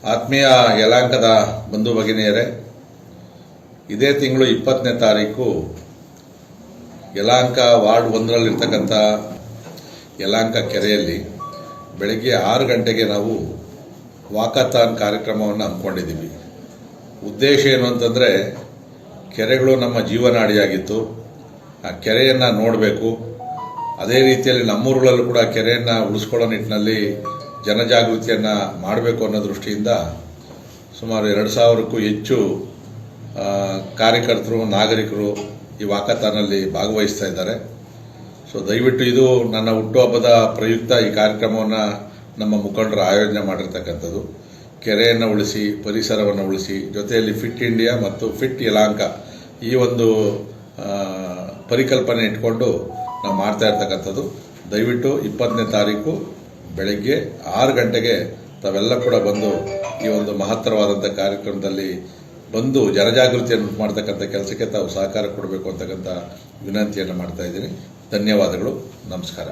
ಆತ್ಮೀಯ ಯಲಾಂಕದ ಬಂಧು ಭಗಿನಿಯರೇ, ಇದೇ ತಿಂಗಳು 20ನೇ ತಾರೀಕು ಯಲಾಂಕ ವಾರ್ಡ್ 1ರಲ್ಲಿರ್ತಕ್ಕಂಥ ಯಲಾಂಕ ಕೆರೆಯಲ್ಲಿ ಬೆಳಗ್ಗೆ 6 ಗಂಟೆಗೆ ನಾವು ವಾಕಥಾನ್ ಕಾರ್ಯಕ್ರಮವನ್ನು ಹಮ್ಮಿಕೊಂಡಿದ್ದೀವಿ. ಉದ್ದೇಶ ಏನು ಅಂತಂದರೆ, ಕೆರೆಗಳು ನಮ್ಮ ಜೀವನಾಡಿಯಾಗಿತ್ತು. ಆ ಕೆರೆಯನ್ನು ನೋಡಬೇಕು. ಅದೇ ರೀತಿಯಲ್ಲಿ ನಮ್ಮೂರುಗಳಲ್ಲೂ ಕೂಡ ಕೆರೆಯನ್ನು ಉಳಿಸ್ಕೊಳ್ಳೋ ನಿಟ್ಟಿನಲ್ಲಿ ಜನಜಾಗೃತಿಯನ್ನು ಮಾಡಬೇಕು ಅನ್ನೋ ದೃಷ್ಟಿಯಿಂದ ಸುಮಾರು 2000ಕ್ಕೂ ಹೆಚ್ಚು ಕಾರ್ಯಕರ್ತರು, ನಾಗರಿಕರು ಈ ವಾಕಥಾನಲ್ಲಿ ಭಾಗವಹಿಸ್ತಾ ಇದ್ದಾರೆ. ಸೊ ದಯವಿಟ್ಟು ಇದು ನನ್ನ ಹುಟ್ಟುಹಬ್ಬದ ಪ್ರಯುಕ್ತ ಈ ಕಾರ್ಯಕ್ರಮವನ್ನು ನಮ್ಮ ಮುಖಂಡರು ಆಯೋಜನೆ ಮಾಡಿರ್ತಕ್ಕಂಥದ್ದು. ಕೆರೆಯನ್ನು ಉಳಿಸಿ, ಪರಿಸರವನ್ನು ಉಳಿಸಿ, ಜೊತೆಯಲ್ಲಿ ಫಿಟ್ ಇಂಡಿಯಾ ಮತ್ತು ಫಿಟ್ ಯಲಾಂಕ ಈ ಒಂದು ಪರಿಕಲ್ಪನೆ ಇಟ್ಕೊಂಡು ನಾವು ಮಾಡ್ತಾ ಇರ್ತಕ್ಕಂಥದ್ದು. ದಯವಿಟ್ಟು 20ನೇ ತಾರೀಕು ಬೆಳಗ್ಗೆ 6 ಗಂಟೆಗೆ ತಾವೆಲ್ಲ ಕೂಡ ಬಂದು ಈ ಒಂದು ಮಹತ್ತರವಾದಂಥ ಕಾರ್ಯಕ್ರಮದಲ್ಲಿ ಬಂದು ಜನಜಾಗೃತಿಯನ್ನು ಮಾಡ್ತಕ್ಕಂಥ ಕೆಲಸಕ್ಕೆ ತಾವು ಸಹಕಾರ ಕೊಡಬೇಕು ಅಂತಕ್ಕಂಥ ವಿನಂತಿಯನ್ನು ಮಾಡ್ತಾ ಇದ್ದೀನಿ. ಧನ್ಯವಾದಗಳು. ನಮಸ್ಕಾರ.